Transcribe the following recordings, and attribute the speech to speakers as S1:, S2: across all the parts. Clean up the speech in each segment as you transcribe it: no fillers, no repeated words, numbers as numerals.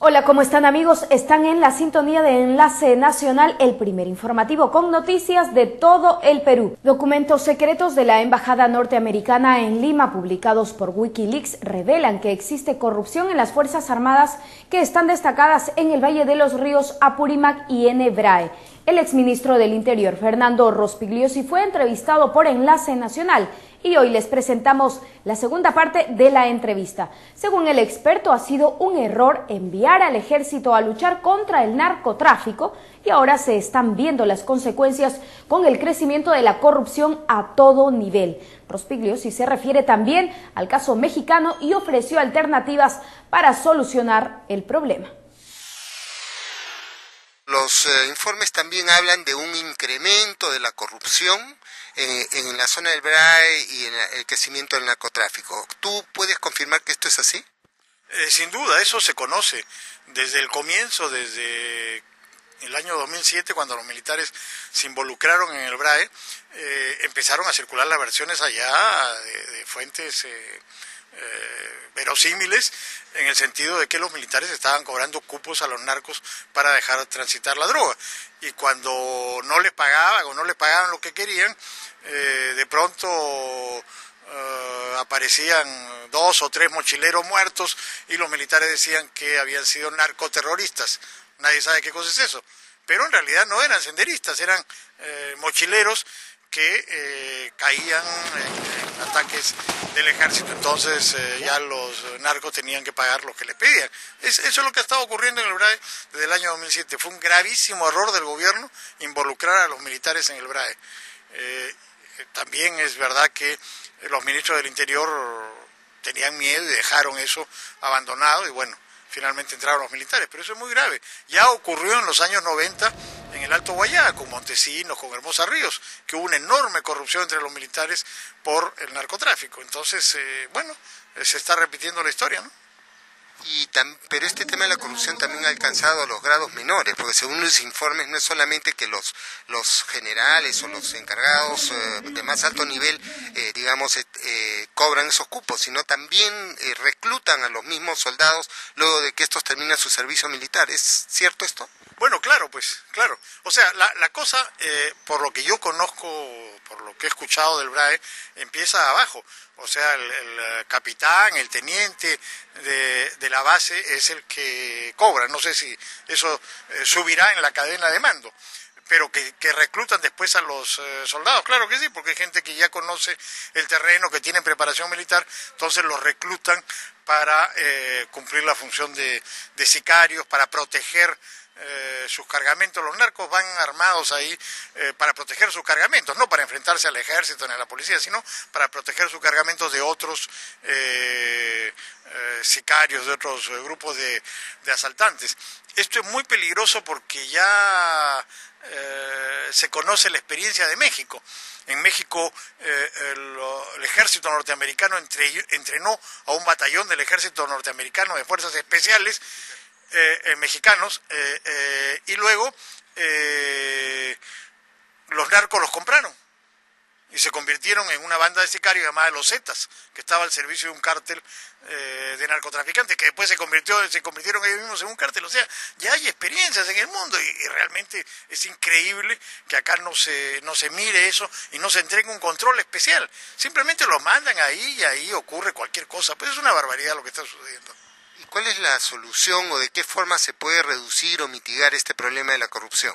S1: Hola, ¿cómo están amigos? Están en la sintonía de Enlace Nacional, el primer informativo con noticias de todo el Perú. Documentos secretos de la Embajada norteamericana en Lima, publicados por Wikileaks, revelan que existe corrupción en las Fuerzas Armadas que están destacadas en el Valle de los Ríos Apurímac y Enebrae. El exministro del Interior, Fernando Rospigliosi, fue entrevistado por Enlace Nacional y hoy les presentamos la segunda parte de la entrevista. Según el experto, ha sido un error enviar al ejército a luchar contra el narcotráfico y ahora se están viendo las consecuencias con el crecimiento de la corrupción a todo nivel. Rospigliosi se refiere también al caso mexicano y ofreció alternativas para solucionar el problema.
S2: Los informes también hablan de un incremento de la corrupción en la zona del BRAE y en el crecimiento del narcotráfico. ¿Tú puedes confirmar que esto es así?
S3: Sin duda, eso se conoce desde el comienzo, desde el año 2007, cuando los militares se involucraron en el BRAE, empezaron a circular las versiones allá de fuentes verosímiles, en el sentido de que los militares estaban cobrando cupos a los narcos para dejar transitar la droga, y cuando no les pagaban o no les pagaban lo que querían, de pronto aparecían 2 o 3 mochileros muertos y los militares decían que habían sido narcoterroristas. Nadie sabe qué cosa es eso, pero en realidad no eran senderistas, eran mochileros que caían en ataques del ejército. Entonces ya los narcos tenían que pagar lo que le pedían. Eso es lo que ha estado ocurriendo en el BRAE desde el año 2007. Fue un gravísimo error del gobierno involucrar a los militares en el BRAE. También es verdad que los ministros del Interior tenían miedo y dejaron eso abandonado, y bueno, finalmente entraron los militares, pero eso es muy grave. Ya ocurrió en los años 90 en el Alto Guayá, con Montesinos, con Hermosa Ríos, que hubo una enorme corrupción entre los militares por el narcotráfico. Entonces, bueno, se está repitiendo la historia, ¿no?
S2: Pero este tema de la corrupción también ha alcanzado los grados menores, porque según los informes no es solamente que los generales o los encargados de más alto nivel, cobran esos cupos, sino también reclutan a los mismos soldados luego de que estos terminan su servicio militar. ¿Es cierto esto?
S3: Bueno, claro, pues, claro. O sea, la cosa, por lo que yo conozco, por lo que he escuchado del BRAE, empieza abajo. O sea, el capitán, el teniente de la base es el que cobra. No sé si eso subirá en la cadena de mando, pero que reclutan después a los soldados. Claro que sí, porque hay gente que ya conoce el terreno, que tiene preparación militar, entonces los reclutan para cumplir la función de sicarios, para proteger sus cargamentos. Los narcos van armados ahí para proteger sus cargamentos, no para enfrentarse al ejército ni a la policía, sino para proteger sus cargamentos de otros sicarios, de otros grupos de asaltantes. Esto es muy peligroso porque ya se conoce la experiencia de México. En México el ejército norteamericano entrenó a un batallón del ejército norteamericano de fuerzas especiales mexicanos, y luego los narcos los compraron y se convirtieron en una banda de sicarios llamada Los Zetas, que estaba al servicio de un cártel de narcotraficantes, que después se convirtieron ellos mismos en un cártel. O sea, ya hay experiencias en el mundo y realmente es increíble que acá no se mire eso y no se entregue un control especial. Simplemente los mandan ahí y ahí ocurre cualquier cosa. Pues es una barbaridad lo que está sucediendo.
S2: ¿Y cuál es la solución o de qué forma se puede reducir o mitigar este problema de la corrupción?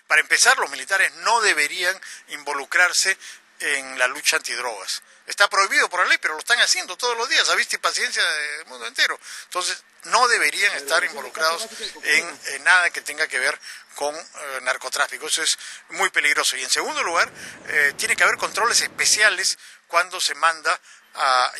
S3: Para empezar, los militares no deberían involucrarse en la lucha antidrogas. Está prohibido por la ley, pero lo están haciendo todos los días, a vista y paciencia del mundo entero. Entonces, no deberían estar involucrados en nada que tenga que ver con narcotráfico. Eso es muy peligroso. Y en segundo lugar, tiene que haber controles especiales cuando se manda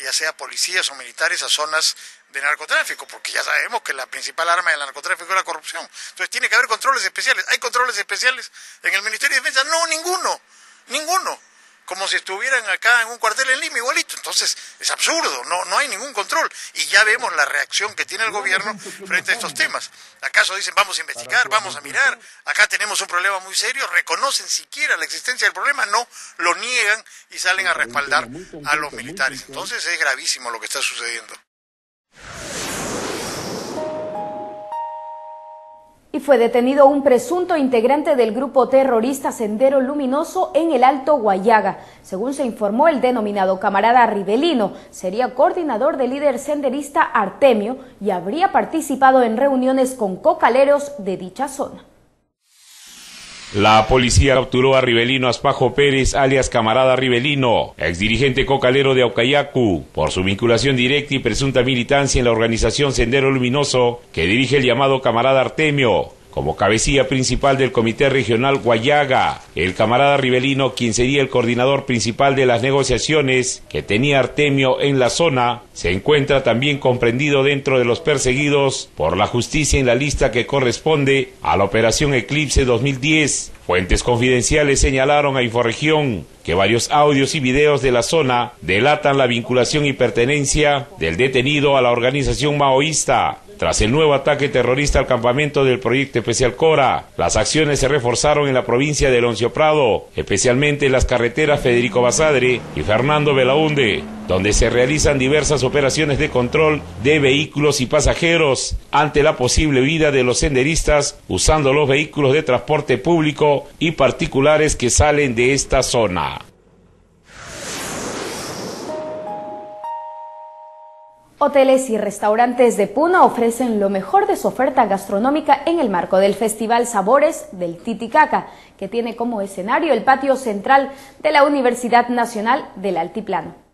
S3: ya sea policías o militares a zonas de narcotráfico, porque ya sabemos que la principal arma del narcotráfico es la corrupción. Entonces tiene que haber controles especiales. ¿Hay controles especiales en el Ministerio de Defensa? No, ninguno. Como si estuvieran acá en un cuartel en Lima, igualito. Entonces es absurdo, no hay ningún control. Y ya vemos la reacción que tiene el gobierno frente a estos temas. ¿Acaso dicen vamos a investigar, vamos a mirar? Acá tenemos un problema muy serio. ¿Reconocen siquiera la existencia del problema? No, lo niegan y salen a respaldar a los militares. Entonces es gravísimo lo que está sucediendo.
S1: Y fue detenido un presunto integrante del grupo terrorista Sendero Luminoso en el Alto Guayaga. Según se informó, el denominado camarada Rivelino sería coordinador del líder senderista Artemio y habría participado en reuniones con cocaleros de dicha zona.
S4: La policía capturó a Rivelino Aspajo Pérez, alias Camarada Rivelino, exdirigente cocalero de Aucayacu, por su vinculación directa y presunta militancia en la organización Sendero Luminoso, que dirige el llamado Camarada Artemio, como cabecilla principal del Comité Regional Guayaga. El camarada Rivelino, quien sería el coordinador principal de las negociaciones que tenía Artemio en la zona, se encuentra también comprendido dentro de los perseguidos por la justicia en la lista que corresponde a la Operación Eclipse 2010. Fuentes confidenciales señalaron a Inforregión que varios audios y videos de la zona delatan la vinculación y pertenencia del detenido a la organización maoísta. Tras el nuevo ataque terrorista al campamento del Proyecto Especial Cora, las acciones se reforzaron en la provincia de Leoncio Prado, especialmente en las carreteras Federico Basadre y Fernando Belaúnde, donde se realizan diversas operaciones de control de vehículos y pasajeros ante la posible huida de los senderistas usando los vehículos de transporte público y particulares que salen de esta zona.
S1: Hoteles y restaurantes de Puno ofrecen lo mejor de su oferta gastronómica en el marco del Festival Sabores del Titicaca, que tiene como escenario el patio central de la Universidad Nacional del Altiplano.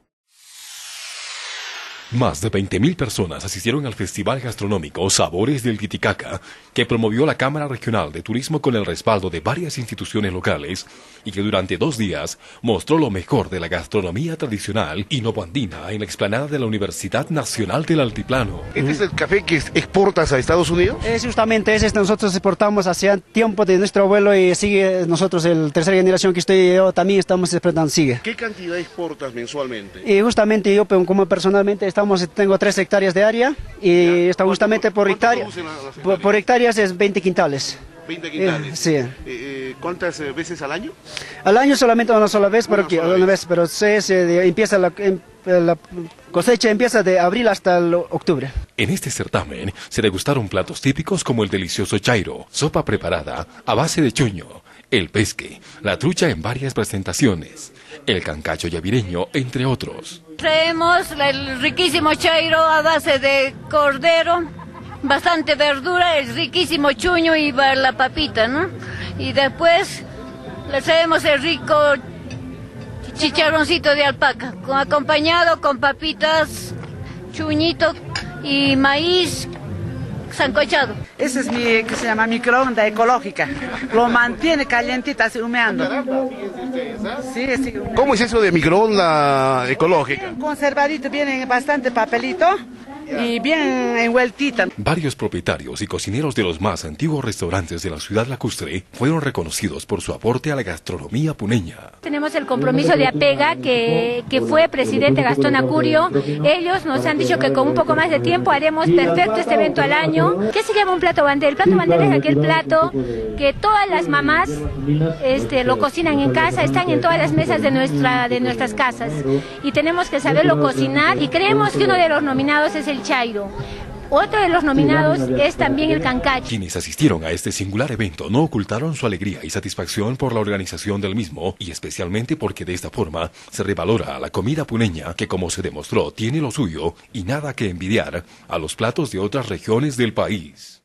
S5: Más de 20.000 personas asistieron al Festival Gastronómico Sabores del Titicaca, que promovió la Cámara Regional de Turismo con el respaldo de varias instituciones locales y que durante 2 días mostró lo mejor de la gastronomía tradicional y novoandina en la explanada de la Universidad Nacional del Altiplano.
S6: ¿Este es el café que exportas a Estados Unidos?
S7: Es justamente ese, nosotros exportamos hace tiempo de nuestro abuelo y sigue nosotros, el tercera generación que estoy yo, también estamos exportando, sigue.
S6: ¿Qué cantidad exportas mensualmente?
S7: Y justamente yo, como personalmente, tengo 3 hectáreas de área y está justamente por hectáreas es 20 quintales.
S6: 20 quintales.
S7: Sí.
S6: ¿Cuántas veces al año?
S7: Al año solamente una sola vez, pero empieza la cosecha empieza de abril hasta el octubre.
S5: En este certamen se degustaron platos típicos como el delicioso chairo, sopa preparada a base de chuño, el pesque, la trucha en varias presentaciones, el cancacho yavireño, entre otros.
S8: Traemos el riquísimo chairo a base de cordero, bastante verdura, el riquísimo chuño y la papita, ¿no? Y después le traemos el rico chicharroncito de alpaca, acompañado con papitas, chuñito y maíz sancochado.
S9: Ese es que se llama microondas ecológica. Lo mantiene calientita, así humeando. Sí.
S6: ¿Cómo es eso de microonda ecológica?
S9: Conservadito, viene bastante papelito y bien envueltita.
S5: Varios propietarios y cocineros de los más antiguos restaurantes de la ciudad lacustre fueron reconocidos por su aporte a la gastronomía puneña.
S10: Tenemos el compromiso de Apega, que fue presidente Gastón Acurio. Ellos nos han dicho que con un poco más de tiempo haremos perfecto este evento al año. ¿Qué se llama un plato bandera? El plato bandera es aquel plato que todas las mamás lo cocinan en casa, están en todas las mesas de nuestras casas. Y tenemos que saberlo cocinar y creemos que uno de los nominados es el chairo. Otro de los nominados es también el cancacho.
S5: Quienes asistieron a este singular evento no ocultaron su alegría y satisfacción por la organización del mismo, y especialmente porque de esta forma se revalora a la comida puneña, que como se demostró tiene lo suyo y nada que envidiar a los platos de otras regiones del país.